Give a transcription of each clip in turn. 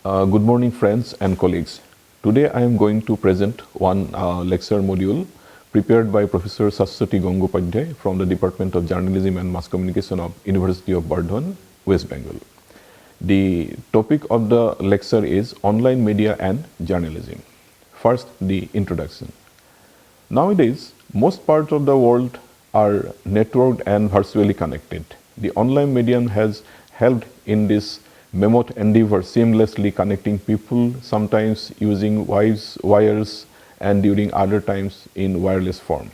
Good morning, friends and colleagues. Today I am going to present one lecture module prepared by Professor Saswati Gangopadhyay from the Department of Journalism and Mass Communication of University of Bardhaman, West Bengal. The topic of the lecture is online media and journalism. First, the introduction. Nowadays, most parts of the world are networked and virtually connected. The online medium has helped in this mammoth endeavor seamlessly connecting people, sometimes using wires and during other times in wireless form.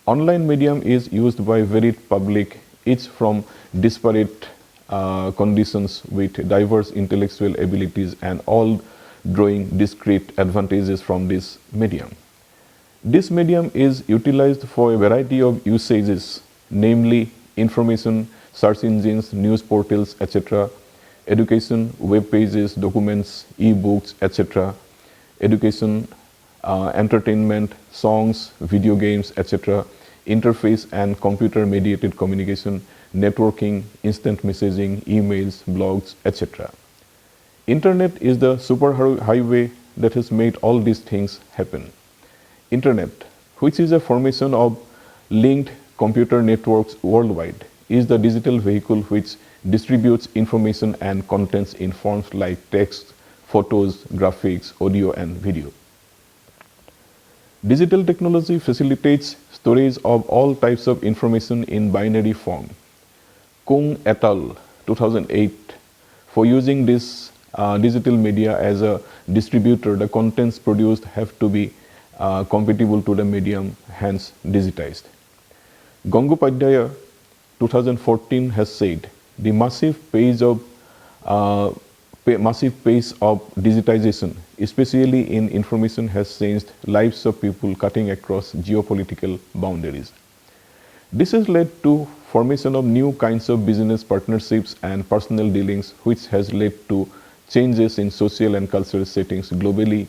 Online medium is used by varied public, each from disparate conditions with diverse intellectual abilities and all drawing discrete advantages from this medium. This medium is utilized for a variety of usages, namely information, search engines, news portals, etc., education, web pages, documents, e-books, etc., education, entertainment, songs, video games, etc., interface and computer-mediated communication, networking, instant messaging, emails, blogs, etc. Internet is the superhighway that has made all these things happen. Internet, which is a formation of linked computer networks worldwide, is the digital vehicle which distributes information and contents in forms like text, photos, graphics, audio, and video. Digital technology facilitates storage of all types of information in binary form. Kung et al. 2008, for using this digital media as a distributor, the contents produced have to be compatible to the medium, hence digitized. Gangopadhyay 2014 has said, the massive pace of digitization, especially in information, has changed lives of people cutting across geopolitical boundaries. This has led to formation of new kinds of business partnerships and personal dealings, which has led to changes in social and cultural settings globally,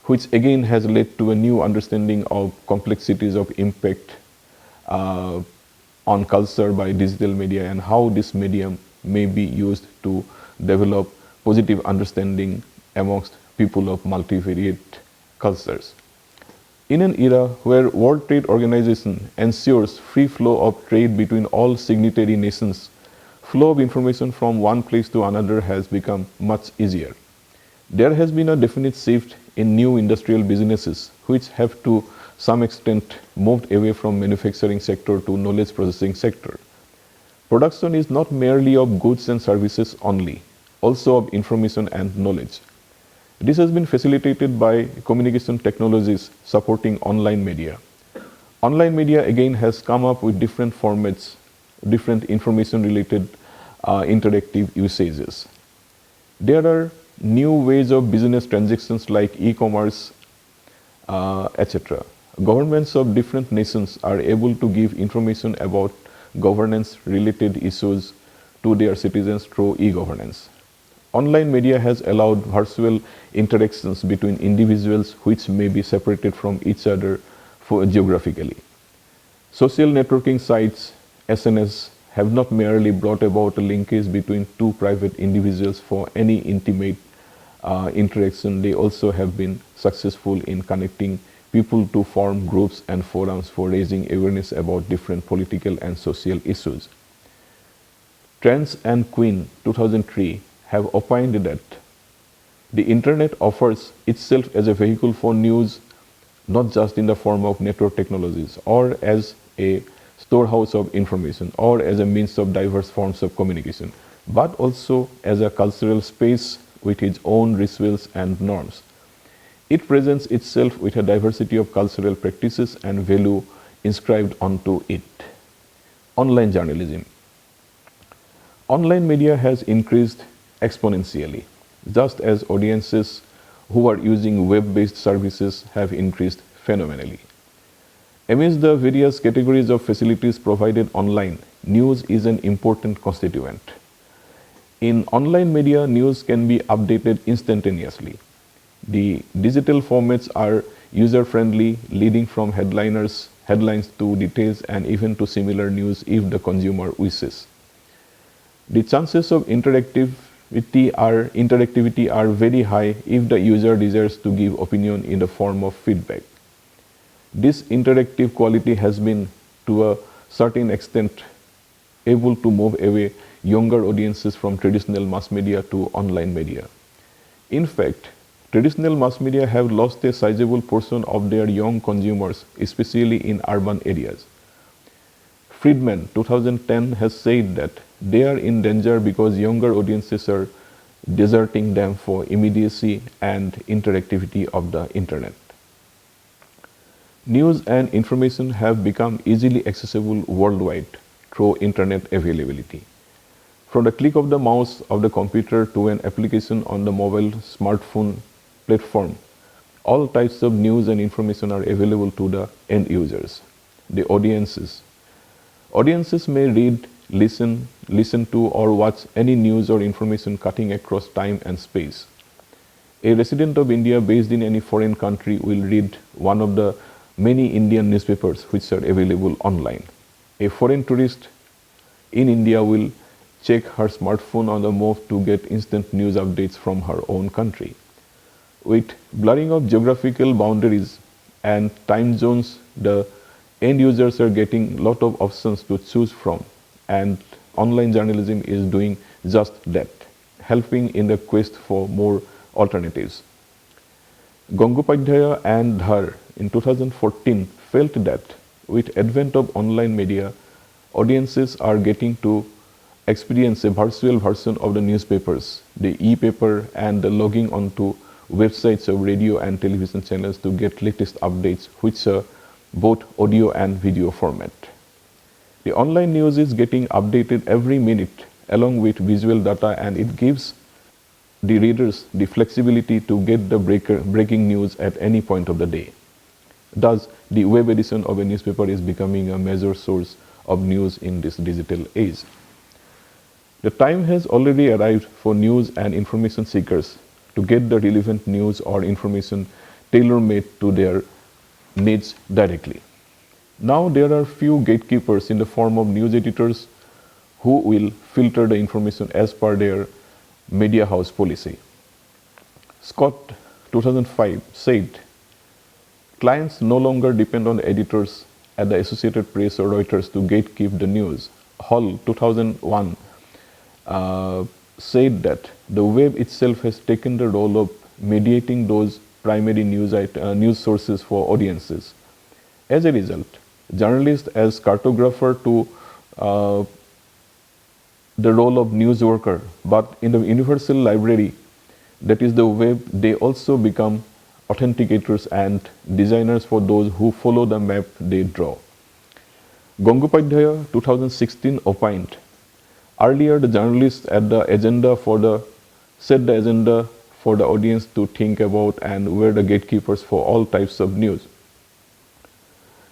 which again has led to a new understanding of complexities of impact on culture by digital media and how this medium may be used to develop positive understanding amongst people of multivariate cultures. In an era where World Trade Organization ensures free flow of trade between all signatory nations, flow of information from one place to another has become much easier. There has been a definite shift in new industrial businesses which have to some extent moved away from manufacturing sector to knowledge processing sector. Production is not merely of goods and services only, also of information and knowledge. This has been facilitated by communication technologies supporting online media. Online media again has come up with different formats, different information related interactive usages. There are new ways of business transactions like e-commerce, etc. Governments of different nations are able to give information about governance related issues to their citizens through e-governance. Online media has allowed virtual interactions between individuals which may be separated from each other geographically. Social networking sites, SNS, have not merely brought about a linkage between two private individuals for any intimate interaction, they also have been successful in connecting people to form groups and forums for raising awareness about different political and social issues. Trans and Quinn 2003 have opined that the internet offers itself as a vehicle for news, not just in the form of network technologies or as a storehouse of information or as a means of diverse forms of communication, but also as a cultural space with its own rituals and norms. It presents itself with a diversity of cultural practices and value inscribed onto it. Online journalism. Online media has increased exponentially, just as audiences who are using web-based services have increased phenomenally. Amidst the various categories of facilities provided online, news is an important constituent. In online media, news can be updated instantaneously. The digital formats are user-friendly, leading from headlines to details and even to similar news if the consumer wishes. The chances of interactive interactivity are very high if the user desires to give opinion in the form of feedback. This interactive quality has been, to a certain extent, able to move away younger audiences from traditional mass media to online media. In fact, traditional mass media have lost a sizable portion of their young consumers, especially in urban areas. Friedman, 2010, has said that they are in danger because younger audiences are deserting them for immediacy and interactivity of the internet. News and information have become easily accessible worldwide through internet availability. From the click of the mouse of the computer to an application on the mobile smartphone platform, all types of news and information are available to the end users, the audiences. Audiences may read, listen to, or watch any news or information cutting across time and space. A resident of India based in any foreign country will read one of the many Indian newspapers which are available online. A foreign tourist in India will check her smartphone on the move to get instant news updates from her own country. With blurring of geographical boundaries and time zones, the end users are getting a lot of options to choose from, and online journalism is doing just that, helping in the quest for more alternatives. Gangopadhyay and Dhar in 2014 felt that with advent of online media, audiences are getting to experience a virtual version of the newspapers, the e-paper, and the logging onto websites of radio and television channels to get latest updates, which are both audio and video format. The online news is getting updated every minute along with visual data, and it gives the readers the flexibility to get the breaking news at any point of the day. Thus, the web edition of a newspaper is becoming a major source of news in this digital age. The time has already arrived for news and information seekers to get the relevant news or information tailor-made to their needs directly. Now there are few gatekeepers in the form of news editors who will filter the information as per their media house policy. Scott, 2005, said, "Clients no longer depend on editors at the Associated Press or Reuters to gatekeep the news." Hall, 2001, said that the web itself has taken the role of mediating those primary news sources for audiences. As a result, journalists as cartographer to the role of news worker, but in the universal library, that is the web, they also become authenticators and designers for those who follow the map they draw. Gangopadhyay, 2016, opined, earlier the journalists set the agenda for the audience to think about and were the gatekeepers for all types of news.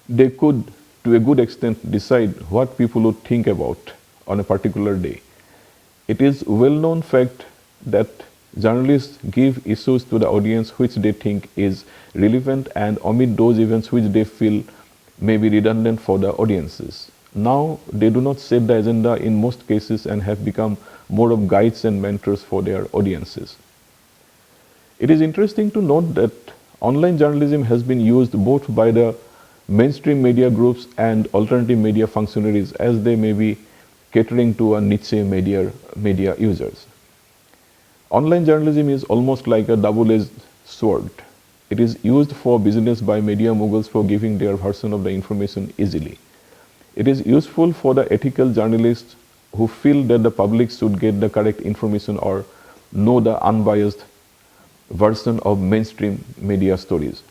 They could, to a good extent, decide what people would think about on a particular day. It is well-known fact that journalists give issues to the audience which they think is relevant and omit those events which they feel may be redundant for the audiences. Now they do not set the agenda in most cases and have become more of guides and mentors for their audiences. It is interesting to note that online journalism has been used both by the mainstream media groups and alternative media functionaries, as they may be catering to a niche media users. Online journalism is almost like a double-edged sword. It is used for business by media moguls for giving their version of the information easily. It is useful for the ethical journalists who feel that the public should get the correct information or know the unbiased version of mainstream media stories.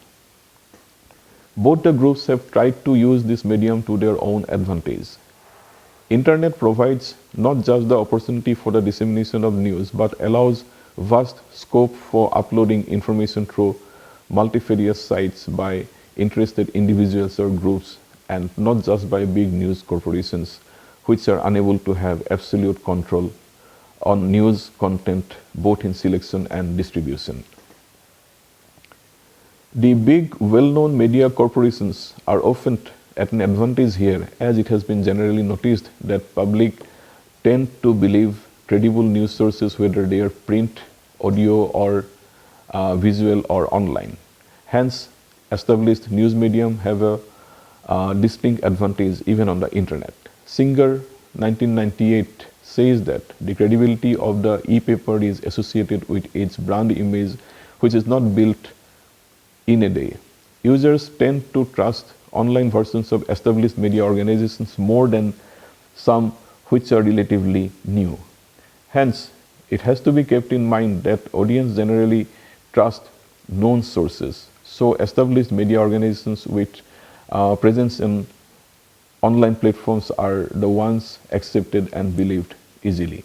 Both the groups have tried to use this medium to their own advantage. Internet provides not just the opportunity for the dissemination of news, but allows vast scope for uploading information through multifarious sites by interested individuals or groups, and not just by big news corporations, which are unable to have absolute control on news content both in selection and distribution. The big well-known media corporations are often at an advantage here, as it has been generally noticed that public tend to believe credible news sources, whether they are print, audio, or visual or online. Hence, established news medium have a distinct advantage even on the internet. Singer 1998 says that the credibility of the e-paper is associated with its brand image, which is not built in a day. Users tend to trust online versions of established media organizations more than some which are relatively new. Hence, it has to be kept in mind that audience generally trust known sources. So, established media organizations with presence in online platforms are the ones accepted and believed easily.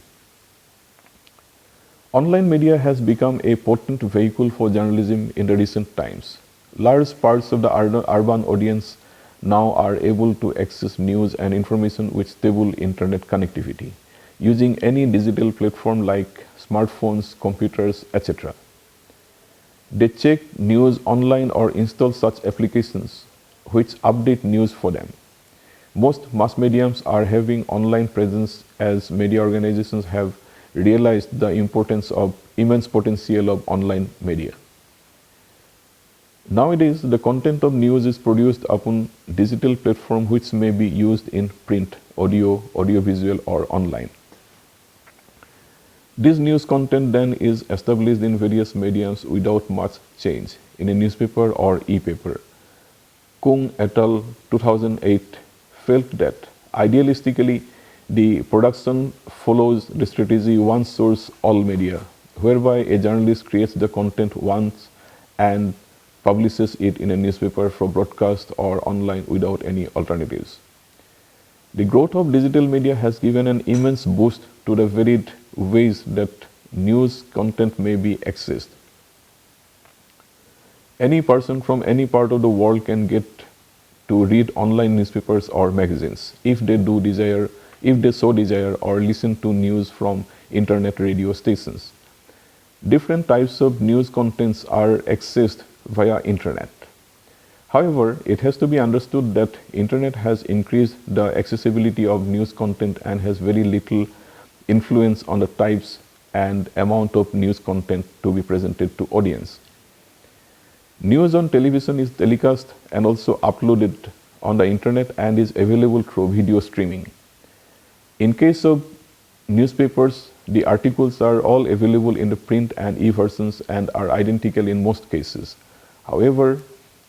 Online media has become a potent vehicle for journalism in the recent times. Large parts of the urban audience now are able to access news and information with stable internet connectivity, using any digital platform like smartphones, computers, etc. They check news online or install such applications which update news for them. Most mass mediums are having online presence as media organizations have realized the importance of immense potential of online media. Nowadays, the content of news is produced upon digital platform which may be used in print, audio, audiovisual or online. This news content then is established in various mediums without much change in a newspaper or e-paper. Kung et al. 2008 felt that idealistically the production follows the strategy one source all media, whereby a journalist creates the content once and publishes it in a newspaper for broadcast or online without any alternatives. The growth of digital media has given an immense boost to the varied ways that news content may be accessed. Any person from any part of the world can get to read online newspapers or magazines if they so desire, or listen to news from internet radio stations. Different types of news contents are accessed via internet. However, it has to be understood that internet has increased the accessibility of news content and has very little influence on the types and amount of news content to be presented to audience. News on television is telecast and also uploaded on the internet and is available through video streaming. In case of newspapers, the articles are all available in the print and e-versions and are identical in most cases. However,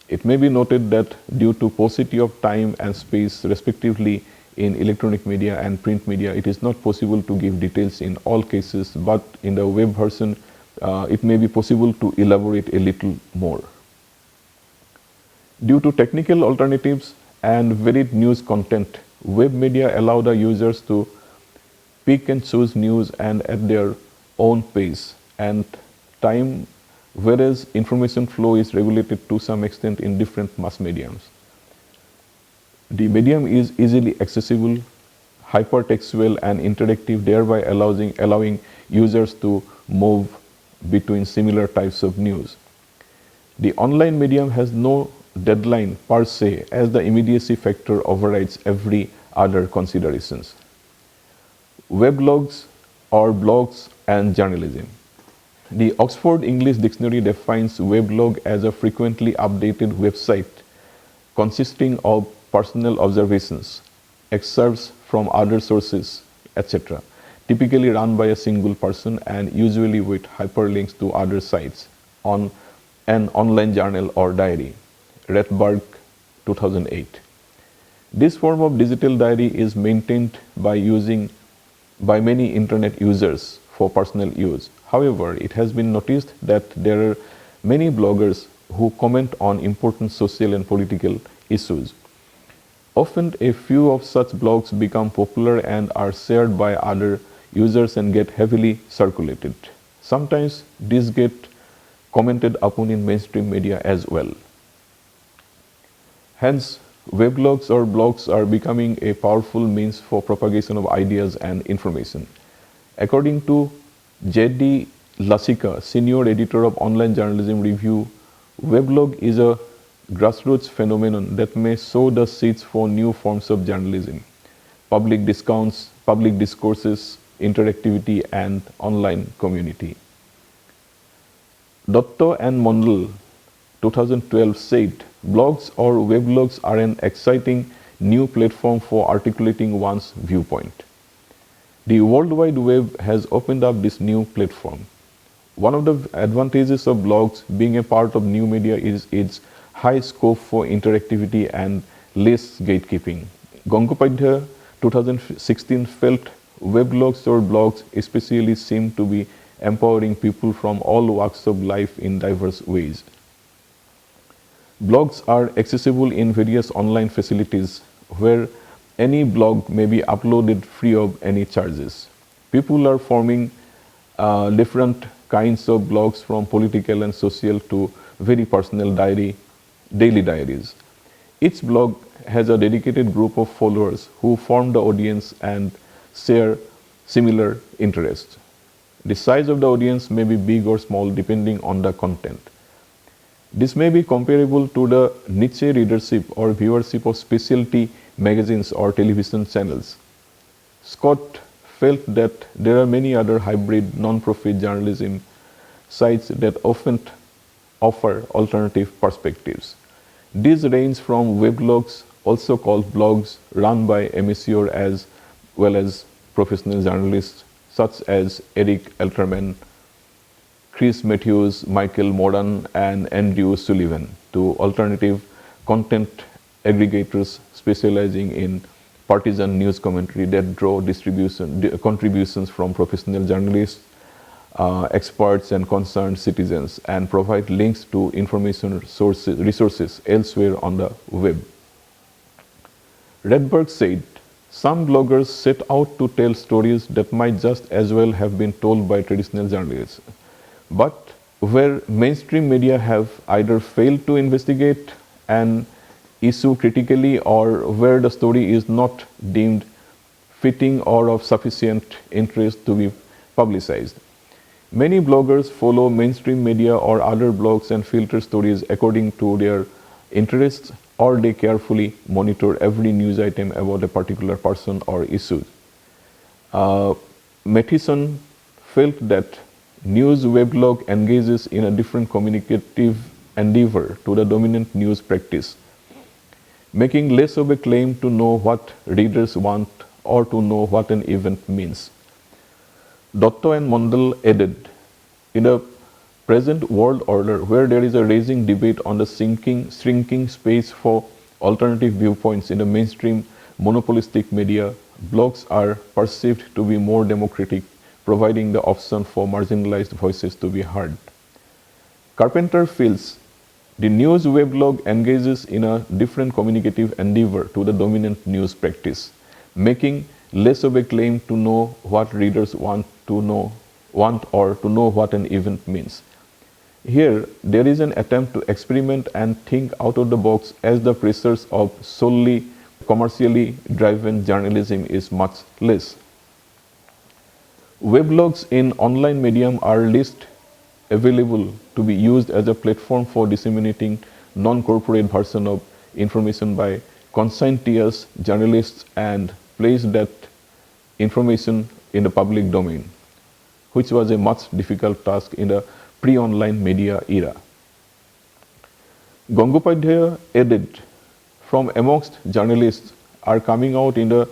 it may be noted that due to paucity of time and space respectively in electronic media and print media, it is not possible to give details in all cases, but in the web version, it may be possible to elaborate a little more. Due to technical alternatives and varied news content, web media allow the users to pick and choose news and at their own pace and time, whereas information flow is regulated to some extent in different mass mediums. The medium is easily accessible, hypertextual and interactive, thereby allowing users to move between similar types of news. The online medium has no deadline per se, as the immediacy factor overrides every other considerations. Weblogs or blogs and journalism. The Oxford English Dictionary defines weblog as a frequently updated website consisting of personal observations, excerpts from other sources, etc., typically run by a single person and usually with hyperlinks to other sites on an online journal or diary. Redberg 2008. This form of digital diary is maintained by many internet users for personal use. However, it has been noticed that there are many bloggers who comment on important social and political issues. Often, a few of such blogs become popular and are shared by other users and get heavily circulated. Sometimes these get commented upon in mainstream media as well. Hence, weblogs or blogs are becoming a powerful means for propagation of ideas and information. According to J.D. Lassica, senior editor of Online Journalism Review, weblog is a grassroots phenomenon that may sow the seeds for new forms of journalism, public discourses, interactivity and online community. Dotto and Mondal 2012 said, blogs or weblogs are an exciting new platform for articulating one's viewpoint. The World Wide Web has opened up this new platform. One of the advantages of blogs being a part of new media is its high scope for interactivity and less gatekeeping. Gangopadhyay 2016 felt weblogs or blogs especially seem to be empowering people from all walks of life in diverse ways. Blogs are accessible in various online facilities where any blog may be uploaded free of any charges. People are forming different kinds of blogs, from political and social to very personal daily diaries. Each blog has a dedicated group of followers who form the audience and share similar interests. The size of the audience may be big or small depending on the content. This may be comparable to the niche readership or viewership of specialty magazines or television channels. Scott felt that there are many other hybrid non-profit journalism sites that often offer alternative perspectives. These range from weblogs, also called blogs, run by amateurs as well as professional journalists such as Eric Alterman, Chris Matthews, Michael Moran, and Andrew Sullivan, to alternative content aggregators specializing in partisan news commentary that draw contributions from professional journalists, experts, and concerned citizens, and provide links to information resources elsewhere on the web. Redberg said, some bloggers set out to tell stories that might just as well have been told by traditional journalists, but where mainstream media have either failed to investigate an issue critically or where the story is not deemed fitting or of sufficient interest to be publicized. Many bloggers follow mainstream media or other blogs and filter stories according to their interests, or they carefully monitor every news item about a particular person or issue. Matheson felt that news weblog engages in a different communicative endeavor to the dominant news practice, making less of a claim to know what readers want or to know what an event means. Dotto and Mondal added, in the present world order where there is a raging debate on the shrinking space for alternative viewpoints in the mainstream monopolistic media, blogs are perceived to be more democratic, providing the option for marginalized voices to be heard. Carpenter feels the news weblog engages in a different communicative endeavor to the dominant news practice, making less of a claim to know what readers want or to know what an event means. Here, there is an attempt to experiment and think out of the box, as the pressures of solely commercially driven journalism is much less. Weblogs in online medium are least available to be used as a platform for disseminating non-corporate version of information by conscientious journalists and place that information in the public domain, which was a much difficult task in the pre-online media era. Gangopadhyay added, from amongst journalists are coming out in the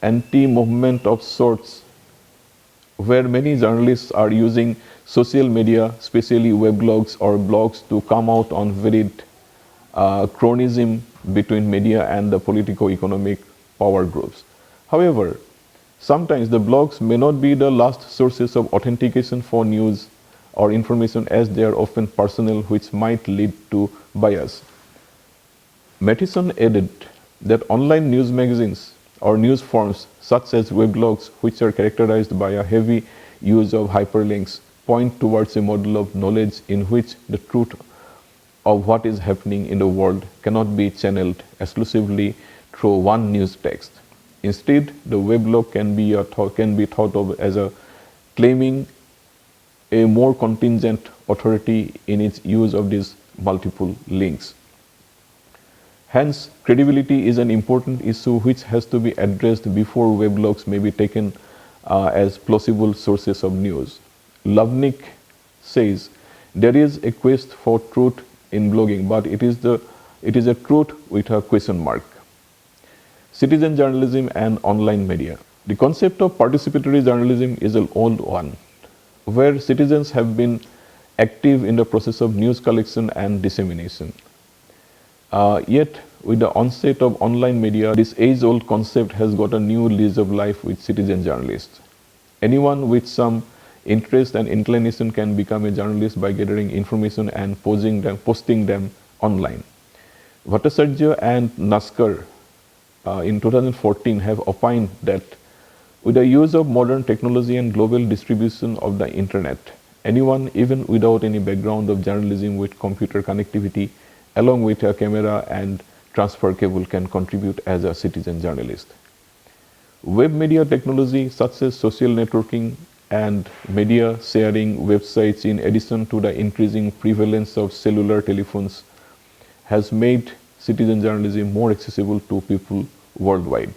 anti-movement of sorts, where many journalists are using social media, especially weblogs or blogs, to come out on varied chronism between media and the politico-economic power groups. However, sometimes the blogs may not be the last sources of authentication for news or information, as they are often personal, which might lead to bias. Matheson added that online news magazines or news forms such as weblogs, which are characterized by a heavy use of hyperlinks, point towards a model of knowledge in which the truth of what is happening in the world cannot be channeled exclusively through one news text. Instead, the weblog can be thought of as a claiming a more contingent authority in its use of these multiple links. Hence, credibility is an important issue which has to be addressed before weblogs may be taken as plausible sources of news. Lovnik says there is a quest for truth in blogging, but it is a truth with a question mark. Citizen journalism and online media. The concept of participatory journalism is an old one, where citizens have been active in the process of news collection and dissemination. Yet, with the onset of online media, this age-old concept has got a new lease of life with citizen journalists. Anyone with some interest and inclination can become a journalist by gathering information and posting them online. Bhattacharya and Naskar in 2014 have opined that with the use of modern technology and global distribution of the internet, anyone, even without any background of journalism with computer connectivity, along with a camera and transfer cable, can contribute as a citizen journalist. Web media technology such as social networking and media sharing websites, in addition to the increasing prevalence of cellular telephones, has made citizen journalism more accessible to people worldwide.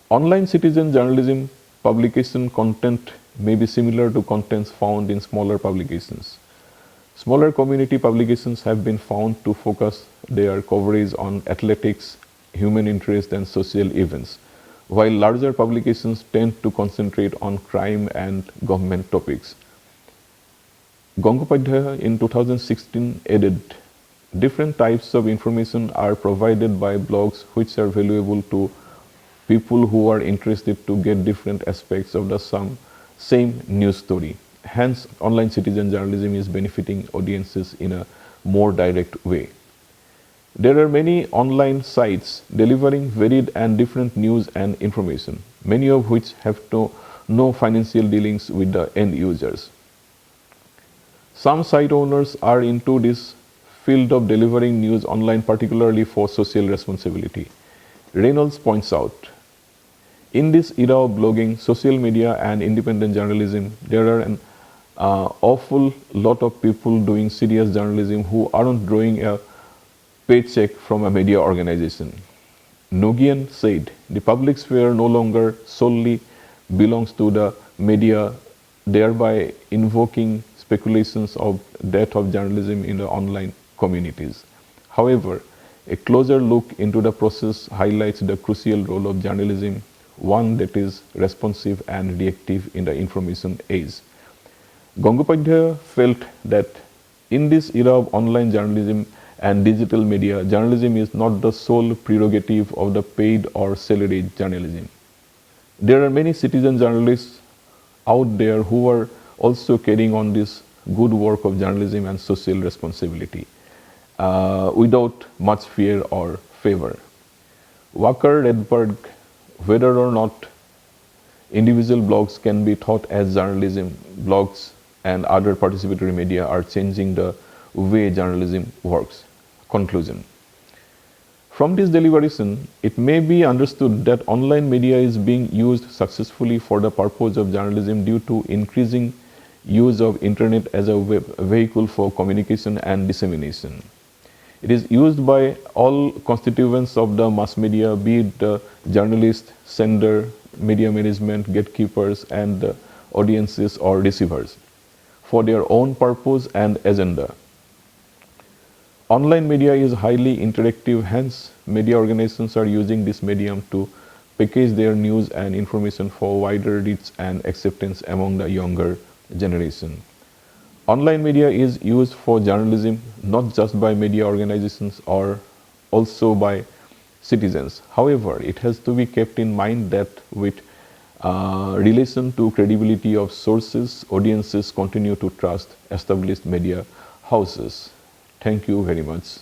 Online citizen journalism publication content may be similar to contents found in smaller publications. Smaller community publications have been found to focus their coverage on athletics, human interest, and social events, while larger publications tend to concentrate on crime and government topics. Gangopadhyay in 2016 added, different types of information are provided by blogs which are valuable to people who are interested to get different aspects of the same news story. Hence, online citizen journalism is benefiting audiences in a more direct way. There are many online sites delivering varied and different news and information, many of which have no financial dealings with the end users. Some site owners are into this field of delivering news online, particularly for social responsibility. Reynolds points out, in this era of blogging, social media, and independent journalism, there are an awful lot of people doing serious journalism who aren't drawing a paycheck from a media organization. Nguyen said, the public sphere no longer solely belongs to the media, thereby invoking speculations of death of journalism in the online communities. However, a closer look into the process highlights the crucial role of journalism, one that is responsive and reactive in the information age. Gangopadhyay felt that in this era of online journalism and digital media, journalism is not the sole prerogative of the paid or salaried journalism. There are many citizen journalists out there who are also carrying on this good work of journalism and social responsibility without much fear or favor. Walker Redberg, whether or not individual blogs can be taught as journalism, blogs and other participatory media are changing the way journalism works. Conclusion. From this deliberation, it may be understood that online media is being used successfully for the purpose of journalism due to increasing use of internet as a vehicle for communication and dissemination. It is used by all constituents of the mass media, be it the journalist, sender, media management, gatekeepers, and the audiences or receivers, for their own purpose and agenda. Online media is highly interactive, hence media organizations are using this medium to package their news and information for wider reach and acceptance among the younger generation. Online media is used for journalism not just by media organizations or also by citizens. However, it has to be kept in mind that with relation to credibility of sources, audiences continue to trust established media houses. Thank you very much.